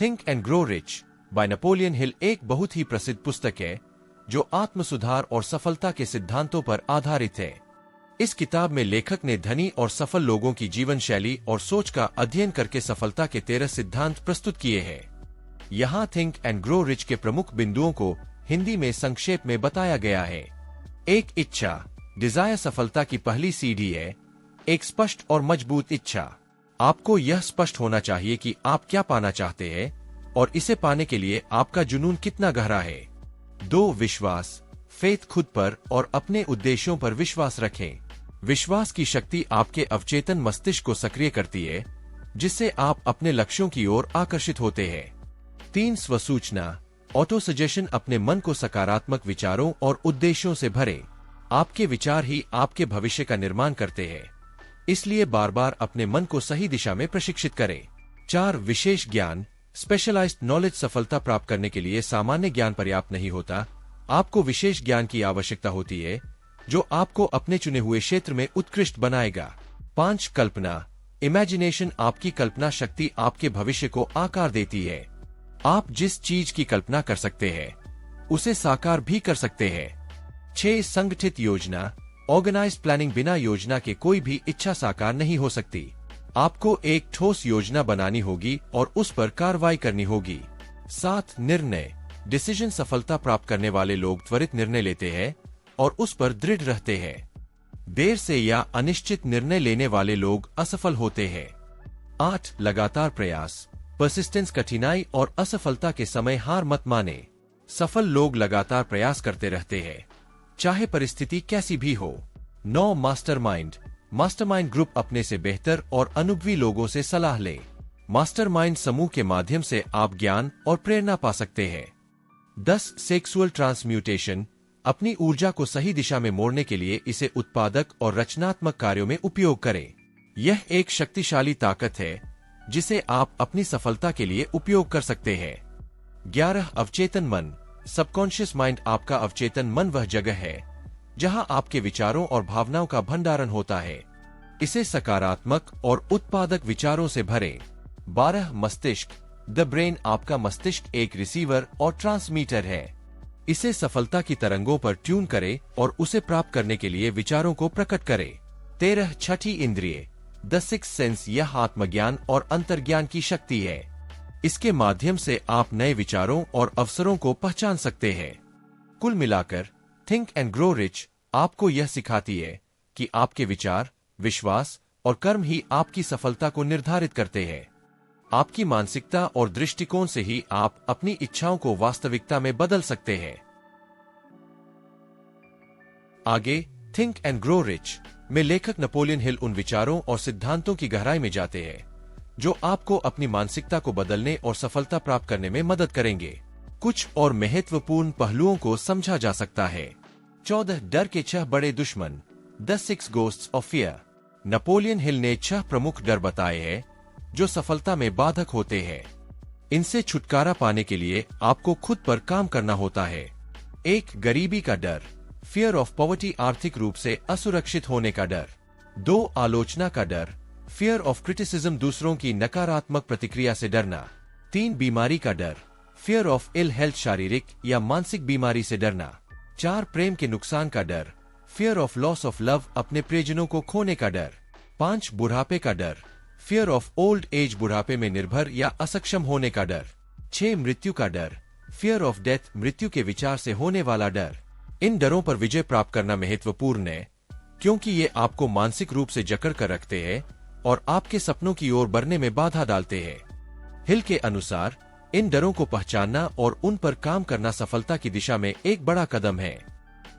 Think and grow rich by Napoleon Hill एक बहुत ही प्रसिद्ध पुस्तक है जो आत्म सुधार और सफलता के सिद्धांतों पर आधारित है। इस किताब में लेखक ने धनी और सफल लोगों की जीवन शैली और सोच का अध्ययन करके सफलता के 13 सिद्धांत प्रस्तुत किए हैं। यहाँ थिंक एंड ग्रो रिच के प्रमुख बिंदुओं को हिंदी में संक्षेप में बताया गया है। एक इच्छा, डिजायर सफलता की पहली सीढ़ी है। एक स्पष्ट और मजबूत इच्छा। आपको यह स्पष्ट होना चाहिए कि आप क्या पाना चाहते हैं और इसे पाने के लिए आपका जुनून कितना गहरा है। 2 विश्वास, फेथ खुद पर और अपने उद्देश्यों पर विश्वास रखें। विश्वास की शक्ति आपके अवचेतन मस्तिष्क को सक्रिय करती है, जिससे आप अपने लक्ष्यों की ओर आकर्षित होते हैं। 3 स्वसूचना, ऑटो सजेशन अपने मन को सकारात्मक विचारों और उद्देश्यों से भरें। आपके विचार ही आपके भविष्य का निर्माण करते हैं, इसलिए बार बार अपने मन को सही दिशा में प्रशिक्षित करें। 4 विशेष ज्ञान, स्पेशलाइज्ड नॉलेज सफलता प्राप्त करने के लिए सामान्य ज्ञान पर्याप्त नहीं होता, आपको विशेष ज्ञान की आवश्यकता होती है जो आपको अपने चुने हुए क्षेत्र में उत्कृष्ट बनाएगा। 5 कल्पना, इमेजिनेशन आपकी कल्पना शक्ति आपके भविष्य को आकार देती है। आप जिस चीज की कल्पना कर सकते हैं उसे साकार भी कर सकते हैं। 6 संगठित योजना, ऑर्गेनाइज्ड प्लानिंग बिना योजना के कोई भी इच्छा साकार नहीं हो सकती। आपको एक ठोस योजना बनानी होगी और उस पर कार्रवाई करनी होगी। 7 निर्णय, डिसीजन सफलता प्राप्त करने वाले लोग त्वरित निर्णय लेते हैं और उस पर दृढ़ रहते हैं। देर से या अनिश्चित निर्णय लेने वाले लोग असफल होते हैं। 8 लगातार प्रयास, परसिस्टेंस कठिनाई और असफलता के समय हार मत माने। सफल लोग लगातार प्रयास करते रहते हैं, चाहे परिस्थिति कैसी भी हो। 9 मास्टरमाइंड, मास्टरमाइंड ग्रुप अपने से बेहतर और अनुभवी लोगों से सलाह लें। मास्टरमाइंड समूह के माध्यम से आप ज्ञान और प्रेरणा पा सकते हैं। 10 सेक्सुअल ट्रांसम्यूटेशन, अपनी ऊर्जा को सही दिशा में मोड़ने के लिए इसे उत्पादक और रचनात्मक कार्यों में उपयोग करें। यह एक शक्तिशाली ताकत है जिसे आप अपनी सफलता के लिए उपयोग कर सकते हैं। 11 अवचेतन मन, सबकॉन्शियस माइंड आपका अवचेतन मन वह जगह है जहां आपके विचारों और भावनाओं का भंडारण होता है। इसे सकारात्मक और उत्पादक विचारों से भरें। 12 मस्तिष्क, द ब्रेन आपका मस्तिष्क एक रिसीवर और ट्रांसमीटर है। इसे सफलता की तरंगों पर ट्यून करें और उसे प्राप्त करने के लिए विचारों को प्रकट करें। 13 छठी इंद्रिय, द सिक्स्थ सेंस, यह आत्मज्ञान और अंतर्ज्ञान की शक्ति है। इसके माध्यम से आप नए विचारों और अवसरों को पहचान सकते हैं। कुल मिलाकर थिंक एंड ग्रो रिच आपको यह सिखाती है कि आपके विचार, विश्वास और कर्म ही आपकी सफलता को निर्धारित करते हैं। आपकी मानसिकता और दृष्टिकोण से ही आप अपनी इच्छाओं को वास्तविकता में बदल सकते हैं। आगे थिंक एंड ग्रो रिच में लेखक नेपोलियन हिल उन विचारों और सिद्धांतों की गहराई में जाते हैं जो आपको अपनी मानसिकता को बदलने और सफलता प्राप्त करने में मदद करेंगे। कुछ और महत्वपूर्ण पहलुओं को समझा जा सकता है। 14 डर के 6 बड़े दुश्मन, the 6 ghosts of fear. Napoleon Hill ने 6 प्रमुख डर बताए हैं जो सफलता में बाधक होते हैं। इनसे छुटकारा पाने के लिए आपको खुद पर काम करना होता है। 1 गरीबी का डर, फियर ऑफ पॉवर्टी, आर्थिक रूप से असुरक्षित होने का डर। 2 आलोचना का डर, फियर ऑफ क्रिटिसिज्म, दूसरों की नकारात्मक प्रतिक्रिया से डरना। 3 बीमारी का डर, फियर ऑफ इल हेल्थ, शारीरिक या मानसिक बीमारी से डरना। 4 प्रेम के नुकसान का डर, fear of loss of love, अपने प्रियजनों को खोने का डर। 5 बुढ़ापे का डर, फियर ऑफ ओल्ड एज, बुढ़ापे में निर्भर या असक्षम होने का डर। 6 मृत्यु का डर, फियर ऑफ डेथ, मृत्यु के विचार से होने वाला डर। इन डरों पर विजय प्राप्त करना महत्वपूर्ण है क्योंकि ये आपको मानसिक रूप से जकड़ कर रखते हैं और आपके सपनों की ओर बढ़ने में बाधा डालते हैं। हिल के अनुसार इन डरों को पहचानना और उन पर काम करना सफलता की दिशा में एक बड़ा कदम है।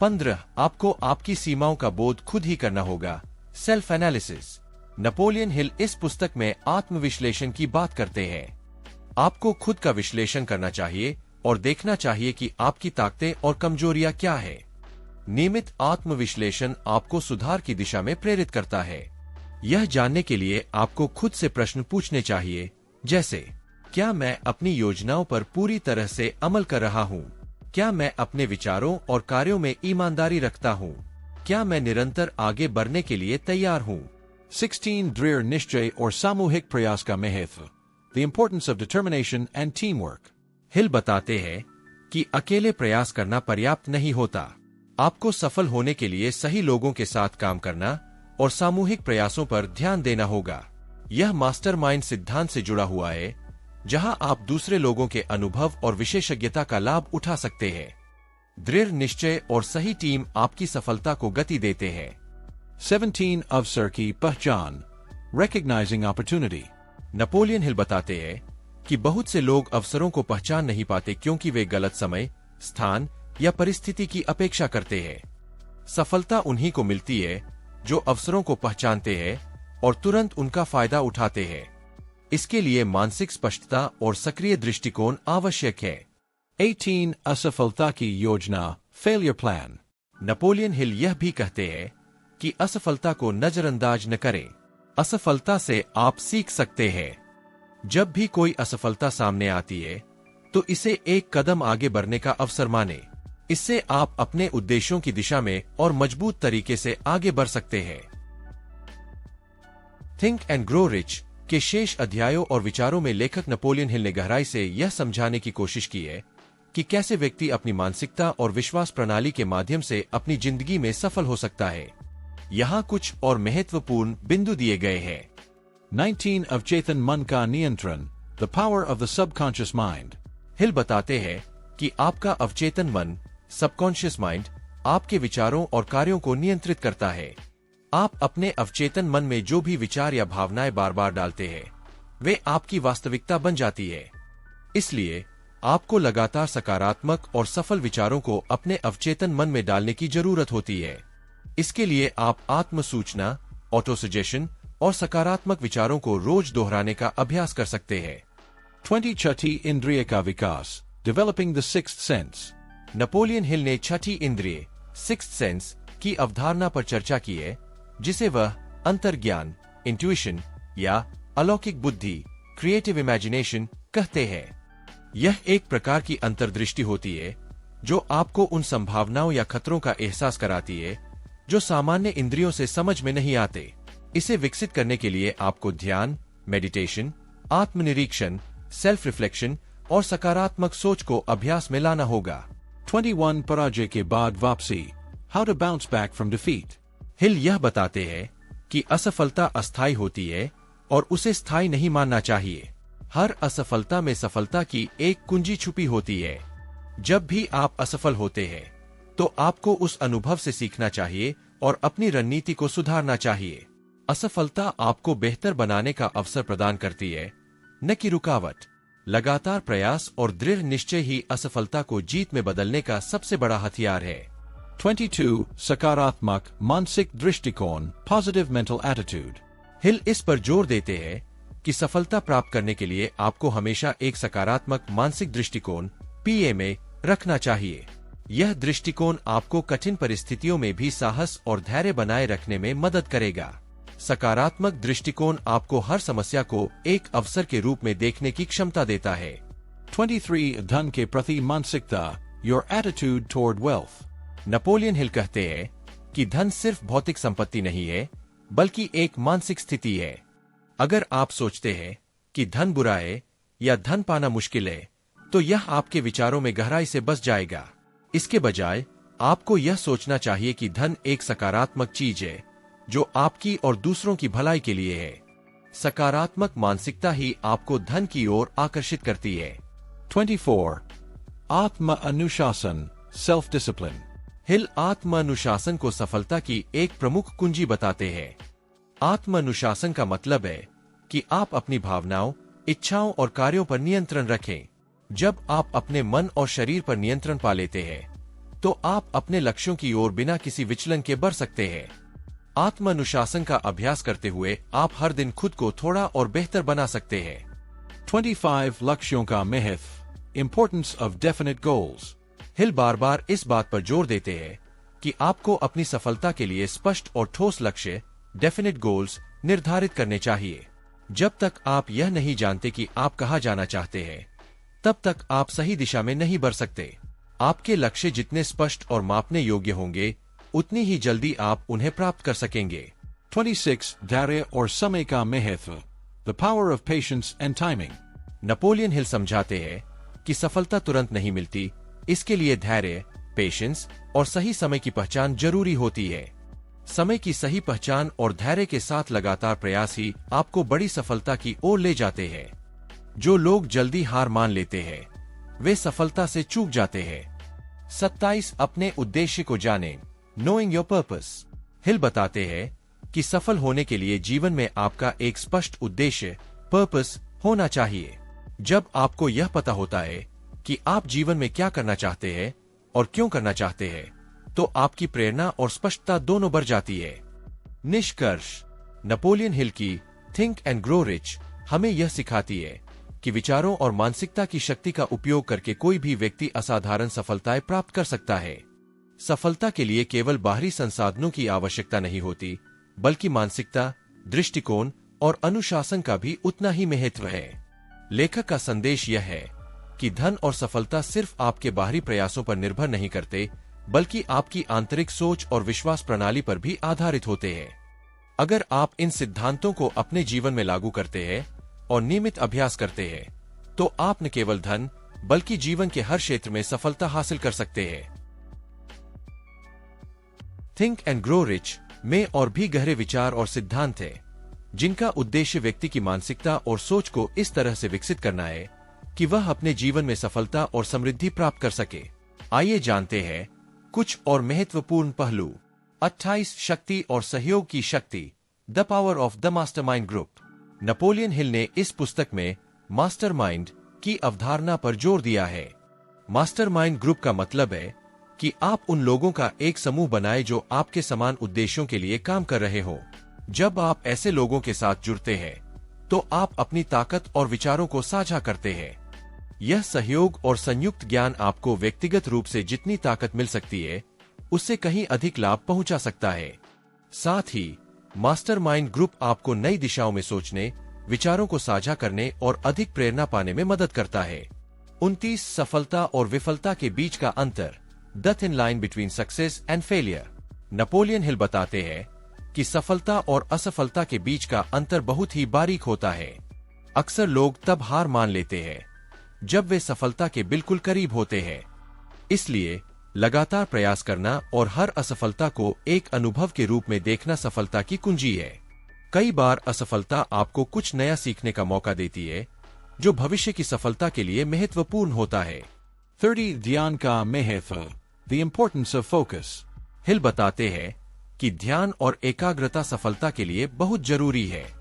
15 आपको आपकी सीमाओं का बोध खुद ही करना होगा, सेल्फ एनालिसिस। नेपोलियन हिल इस पुस्तक में आत्मविश्लेषण की बात करते हैं। आपको खुद का विश्लेषण करना चाहिए और देखना चाहिए कि आपकी ताकतें और कमजोरियां क्या है। नियमित आत्मविश्लेषण आपको सुधार की दिशा में प्रेरित करता है। यह जानने के लिए आपको खुद से प्रश्न पूछने चाहिए, जैसे क्या मैं अपनी योजनाओं पर पूरी तरह से अमल कर रहा हूँ? क्या मैं अपने विचारों और कार्यों में ईमानदारी रखता हूँ? क्या मैं निरंतर आगे बढ़ने के लिए तैयार हूँ? 16 दृढ़ निश्चय और सामूहिक प्रयास का महत्व। the importance of determination and teamwork. हिल बताते हैं कि अकेले प्रयास करना पर्याप्त नहीं होता। आपको सफल होने के लिए सही लोगों के साथ काम करना और सामूहिक प्रयासों पर ध्यान देना होगा। यह मास्टरमाइंड सिद्धांत से जुड़ा हुआ है, जहां आप दूसरे लोगों के अनुभव और विशेषज्ञता का लाभ उठा सकते हैं। दृढ़ निश्चय और सही टीम आपकी सफलता को गति देते हैं। 17 अवसर की पहचान, recognizing opportunity. नेपोलियन हिल बताते हैं कि बहुत से लोग अवसरों को पहचान नहीं पाते क्योंकि वे गलत समय, स्थान या परिस्थिति की अपेक्षा करते हैं। सफलता उन्हीं को मिलती है जो अवसरों को पहचानते हैं और तुरंत उनका फायदा उठाते हैं। इसके लिए मानसिक स्पष्टता और सक्रिय दृष्टिकोण आवश्यक है। 18 असफलता की योजना, failure plan. नेपोलियन हिल यह भी कहते हैं कि असफलता को नजरअंदाज न करें। असफलता से आप सीख सकते हैं। जब भी कोई असफलता सामने आती है तो इसे एक कदम आगे बढ़ने का अवसर माने। इससे आप अपने उद्देश्यों की दिशा में और मजबूत तरीके से आगे बढ़ सकते हैं। थिंक एंड ग्रो रिच के शेष अध्यायों और विचारों में लेखक नेपोलियन हिल ने गहराई से यह समझाने की कोशिश की है कि कैसे व्यक्ति अपनी मानसिकता और विश्वास प्रणाली के माध्यम से अपनी जिंदगी में सफल हो सकता है। यहाँ कुछ और महत्वपूर्ण बिंदु दिए गए हैं। 19 अवचेतन मन का नियंत्रण, the power of the subconscious mind. हिल बताते हैं कि आपका अवचेतन मन, सबकॉन्शियस माइंड, आपके विचारों और कार्यों को नियंत्रित करता है। आप अपने अवचेतन मन में जो भी विचार या भावनाएं बार बार डालते हैं, वे आपकी वास्तविकता बन जाती है। इसलिए आपको लगातार सकारात्मक और सफल विचारों को अपने अवचेतन मन में डालने की जरूरत होती है। इसके लिए आप आत्मसूचना, ऑटोसजेशन और सकारात्मक विचारों को रोज दोहराने का अभ्यास कर सकते हैं। 20 छठी इंद्रिय का विकास, developing the sixth sense. Napoleon Hill ने छठी इंद्रिय, सिक्स्थ सेंस की अवधारणा पर चर्चा की है, जिसे वह अंतर्ज्ञान, इंट्यूशन या अलौकिक बुद्धि, क्रिएटिव इमेजिनेशन कहते हैं। यह एक प्रकार की अंतर्दृष्टि होती है जो आपको उन संभावनाओं या खतरों का एहसास कराती है जो सामान्य इंद्रियों से समझ में नहीं आते। इसे विकसित करने के लिए आपको ध्यान, मेडिटेशन, आत्मनिरीक्षण, सेल्फ रिफ्लेक्शन और सकारात्मक सोच को अभ्यास में लाना होगा। 21 पराजय के बाद वापसी, how to bounce back from defeat. Hill यह बताते हैं कि असफलता अस्थायी होती है और उसे स्थायी नहीं मानना चाहिए। हर असफलता में सफलता की एक कुंजी छुपी होती है। जब भी आप असफल होते हैं तो आपको उस अनुभव से सीखना चाहिए और अपनी रणनीति को सुधारना चाहिए। असफलता आपको बेहतर बनाने का अवसर प्रदान करती है, न कि रुकावट। लगातार प्रयास और दृढ़ निश्चय ही असफलता को जीत में बदलने का सबसे बड़ा हथियार है। 22 सकारात्मक मानसिक दृष्टिकोण, पॉजिटिव मेंटल एटीट्यूड. हिल इस पर जोर देते हैं कि सफलता प्राप्त करने के लिए आपको हमेशा एक सकारात्मक मानसिक दृष्टिकोण पीए में रखना चाहिए। यह दृष्टिकोण आपको कठिन परिस्थितियों में भी साहस और धैर्य बनाए रखने में मदद करेगा। सकारात्मक दृष्टिकोण आपको हर समस्या को एक अवसर के रूप में देखने की क्षमता देता है। 23 धन के प्रति मानसिकता, your attitude toward wealth. Napoleon Hill कहते हैं कि धन सिर्फ भौतिक संपत्ति नहीं है, बल्कि एक मानसिक स्थिति है। अगर आप सोचते हैं कि धन बुरा है या धन पाना मुश्किल है, तो यह आपके विचारों में गहराई से बस जाएगा। इसके बजाय आपको यह सोचना चाहिए कि धन एक सकारात्मक चीज है जो आपकी और दूसरों की भलाई के लिए है। सकारात्मक मानसिकता ही आपको धन की ओर आकर्षित करती है। 24 आत्म अनुशासन, सेल्फ डिसिप्लिन. हिल आत्म अनुशासन को सफलता की एक प्रमुख कुंजी बताते हैं। आत्म अनुशासन का मतलब है कि आप अपनी भावनाओं, इच्छाओं और कार्यों पर नियंत्रण रखें। जब आप अपने मन और शरीर पर नियंत्रण पा लेते हैं, तो आप अपने लक्ष्यों की ओर बिना किसी विचलन के बढ़ सकते हैं। आत्म अनुशासन का अभ्यास करते हुए आप हर दिन खुद को थोड़ा और बेहतर बना सकते हैं। 25 लक्ष्यों का महत्व, इंपॉर्टेंस ऑफ डेफिनेट गोल्स. हिल बार बार इस बात पर जोर देते हैं कि आपको अपनी सफलता के लिए स्पष्ट और ठोस लक्ष्य, डेफिनेट गोल्स, निर्धारित करने चाहिए। जब तक आप यह नहीं जानते कि आप कहाँ जाना चाहते हैं, तब तक आप सही दिशा में नहीं बढ़ सकते। आपके लक्ष्य जितने स्पष्ट और मापने योग्य होंगे, उतनी ही जल्दी आप उन्हें प्राप्त कर सकेंगे। 26 धैर्य और समय का महत्व, the power of patience and timing. Napoleon Hill समझाते हैं कि सफलता तुरंत नहीं मिलती, इसके लिए धैर्य, पेशेंस और सही समय की पहचान जरूरी होती है। समय की सही पहचान और धैर्य के साथ लगातार प्रयास ही आपको बड़ी सफलता की ओर ले जाते हैं। जो लोग जल्दी हार मान लेते हैं वे सफलता से चूक जाते हैं। 27 अपने उद्देश्य को जानें, नोइंग योर पर्पस। हिल बताते हैं कि सफल होने के लिए जीवन में आपका एक स्पष्ट उद्देश्य, पर्पस होना चाहिए। जब आपको यह पता होता है कि आप जीवन में क्या करना चाहते हैं और क्यों करना चाहते हैं, तो आपकी प्रेरणा और स्पष्टता दोनों बढ़ जाती है। निष्कर्ष, नेपोलियन हिल की थिंक एंड ग्रो रिच हमें यह सिखाती है कि विचारों और मानसिकता की शक्ति का उपयोग करके कोई भी व्यक्ति असाधारण सफलताएं प्राप्त कर सकता है। सफलता के लिए केवल बाहरी संसाधनों की आवश्यकता नहीं होती, बल्कि मानसिकता, दृष्टिकोण और अनुशासन का भी उतना ही महत्व है। लेखक का संदेश यह है कि धन और सफलता सिर्फ आपके बाहरी प्रयासों पर निर्भर नहीं करते, बल्कि आपकी आंतरिक सोच और विश्वास प्रणाली पर भी आधारित होते हैं। अगर आप इन सिद्धांतों को अपने जीवन में लागू करते हैं और नियमित अभ्यास करते हैं, तो आप न केवल धन बल्कि जीवन के हर क्षेत्र में सफलता हासिल कर सकते हैं। थिंक एंड ग्रो रिच में और भी गहरे विचार और सिद्धांत हैं, जिनका उद्देश्य व्यक्ति की मानसिकता और सोच को इस तरह से विकसित करना है कि वह अपने जीवन में सफलता और समृद्धि प्राप्त कर सके। आइए जानते हैं कुछ और महत्वपूर्ण पहलू। 28 शक्ति और सहयोग की शक्ति, the power of the mastermind group. Napoleon Hill ने इस पुस्तक में मास्टरमाइंड की अवधारणा पर जोर दिया है। मास्टरमाइंड ग्रुप का मतलब है कि आप उन लोगों का एक समूह बनाए जो आपके समान उद्देश्यों के लिए काम कर रहे हो। जब आप ऐसे लोगों के साथ जुड़ते हैं, तो आप अपनी ताकत और विचारों को साझा करते हैं। यह सहयोग और संयुक्त ज्ञान आपको व्यक्तिगत रूप से जितनी ताकत मिल सकती है, उससे कहीं अधिक लाभ पहुंचा सकता है। साथ ही मास्टरमाइंड ग्रुप आपको नई दिशाओं में सोचने, विचारों को साझा करने और अधिक प्रेरणा पाने में मदद करता है। 29 सफलता और विफलता के बीच का अंतर, the thin line between success and failure. Napoleon Hill बताते हैं कि सफलता और असफलता के बीच का अंतर बहुत ही बारीक होता है। अक्सर लोग तब हार मान लेते हैं जब वे सफलता के बिल्कुल करीब होते हैं। इसलिए लगातार प्रयास करना और हर असफलता को एक अनुभव के रूप में देखना सफलता की कुंजी है। कई बार असफलता आपको कुछ नया सीखने का मौका देती है, जो भविष्य की सफलता के लिए महत्वपूर्ण होता है। 30 ध्यान का महत्व, द इम्पोर्टेंस ऑफ फोकस। हिल बताते हैं कि ध्यान और एकाग्रता सफलता के लिए बहुत जरूरी है।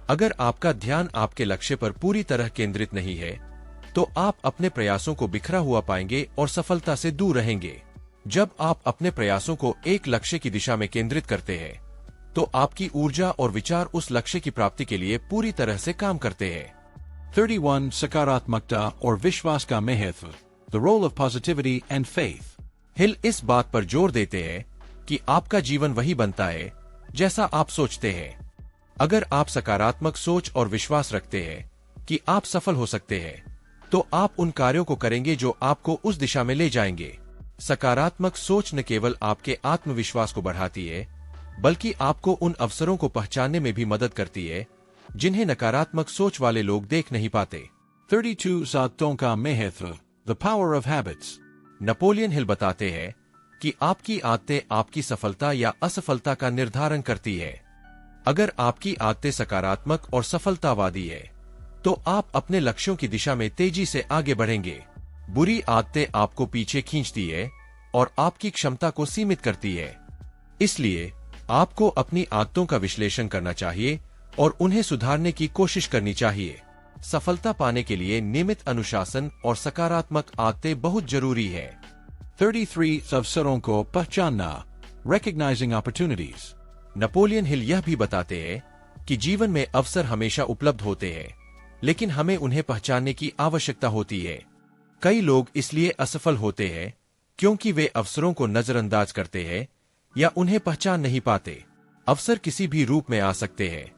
अगर आपका ध्यान आपके लक्ष्य पर पूरी तरह केंद्रित नहीं है, तो आप अपने प्रयासों को बिखरा हुआ पाएंगे और सफलता से दूर रहेंगे। जब आप अपने प्रयासों को एक लक्ष्य की दिशा में केंद्रित करते हैं, तो आपकी ऊर्जा और विचार उस लक्ष्य की प्राप्ति के लिए पूरी तरह से काम करते हैं। 31 सकारात्मकता और विश्वास का महत्व, the role of positivity and faith. Hill इस बात पर जोर देते हैं कि आपका जीवन वही बनता है जैसा आप सोचते हैं। अगर आप सकारात्मक सोच और विश्वास रखते हैं कि आप सफल हो सकते हैं, तो आप उन कार्यों को करेंगे जो आपको उस दिशा में ले जाएंगे। सकारात्मक सोच न केवल आपके आत्मविश्वास को बढ़ाती है, बल्कि आपको उन अवसरों को पहचानने में भी मदद करती है जिन्हें नकारात्मक सोच वाले लोग देख नहीं पाते। 32 आदतों का महत्व, the power of habits. Napoleon Hill बताते हैं कि आपकी आदतें आपकी सफलता या असफलता का निर्धारण करती है। अगर आपकी आदतें सकारात्मक और सफलतावादी है, तो आप अपने लक्ष्यों की दिशा में तेजी से आगे बढ़ेंगे। बुरी आदतें आपको पीछे खींचती है और आपकी क्षमता को सीमित करती है। इसलिए आपको अपनी आदतों का विश्लेषण करना चाहिए और उन्हें सुधारने की कोशिश करनी चाहिए। सफलता पाने के लिए नियमित अनुशासन और सकारात्मक आदतें बहुत जरूरी है। 33 अवसरों को पहचानना, recognizing opportunities। नेपोलियन हिल यह भी बताते हैं कि जीवन में अवसर हमेशा उपलब्ध होते हैं, लेकिन हमें उन्हें पहचानने की आवश्यकता होती है। कई लोग इसलिए असफल होते हैं क्योंकि वे अवसरों को नजरअंदाज करते हैं या उन्हें पहचान नहीं पाते। अवसर किसी भी रूप में आ सकते हैं,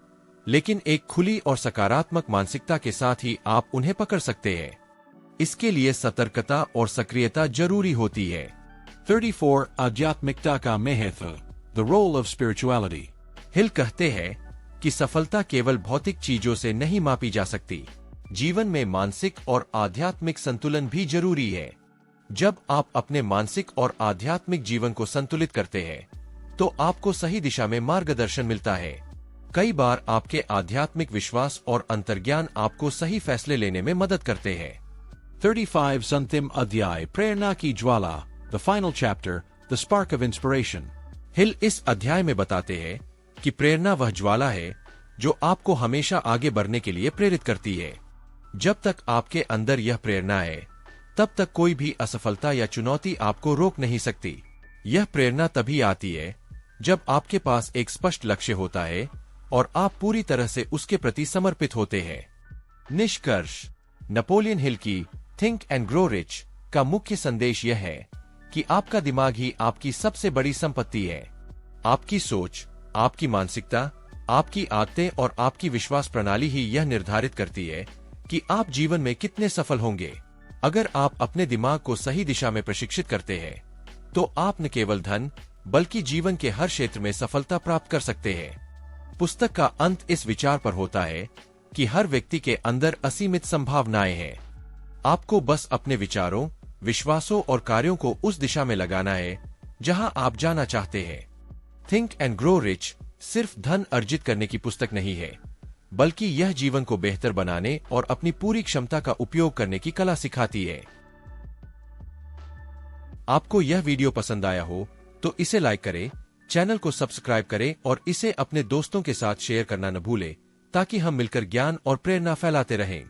लेकिन एक खुली और सकारात्मक मानसिकता के साथ ही आप उन्हें पकड़ सकते हैं। इसके लिए सतर्कता और सक्रियता जरूरी होती है। 34 आध्यात्मिकता का महत्व, द रोल ऑफ स्पिरिचुअलिटी। हिल कहते हैं कि सफलता केवल भौतिक चीजों से नहीं मापी जा सकती, जीवन में मानसिक और आध्यात्मिक संतुलन भी जरूरी है। जब आप अपने मानसिक और आध्यात्मिक जीवन को संतुलित करते हैं, तो आपको सही दिशा में मार्गदर्शन मिलता है। कई बार आपके आध्यात्मिक विश्वास और अंतर्ज्ञान आपको सही फैसले लेने में मदद करते हैं। 35 अंतिम अध्याय, प्रेरणा की ज्वाला, the final chapter, the spark of inspiration. Hill इस अध्याय में बताते हैं कि प्रेरणा वह ज्वाला है जो आपको हमेशा आगे बढ़ने के लिए प्रेरित करती है। जब तक आपके अंदर यह प्रेरणा है, तब तक कोई भी असफलता या चुनौती आपको रोक नहीं सकती। यह प्रेरणा तभी आती है जब आपके पास एक स्पष्ट लक्ष्य होता है और आप पूरी तरह से उसके प्रति समर्पित होते हैं। निष्कर्ष, नेपोलियन हिल की थिंक एंड ग्रो रिच का मुख्य संदेश यह है कि आपका दिमाग ही आपकी सबसे बड़ी संपत्ति है। आपकी सोच, आपकी मानसिकता, आपकी आदतें और आपकी विश्वास प्रणाली ही यह निर्धारित करती है कि आप जीवन में कितने सफल होंगे। अगर आप अपने दिमाग को सही दिशा में प्रशिक्षित करते हैं, तो आप न केवल धन बल्कि जीवन के हर क्षेत्र में सफलता प्राप्त कर सकते हैं। पुस्तक का अंत इस विचार पर होता है कि हर व्यक्ति के अंदर असीमित संभावनाएं हैं। आपको बस अपने विचारों, विश्वासों और कार्यों को उस दिशा में लगाना है जहां आप जाना चाहते हैं। थिंक एंड ग्रो रिच सिर्फ धन अर्जित करने की पुस्तक नहीं है, बल्कि यह जीवन को बेहतर बनाने और अपनी पूरी क्षमता का उपयोग करने की कला सिखाती है। आपको यह वीडियो पसंद आया हो तो इसे लाइक करें, चैनल को सब्सक्राइब करें और इसे अपने दोस्तों के साथ शेयर करना न भूलें, ताकि हम मिलकर ज्ञान और प्रेरणा फैलाते रहें।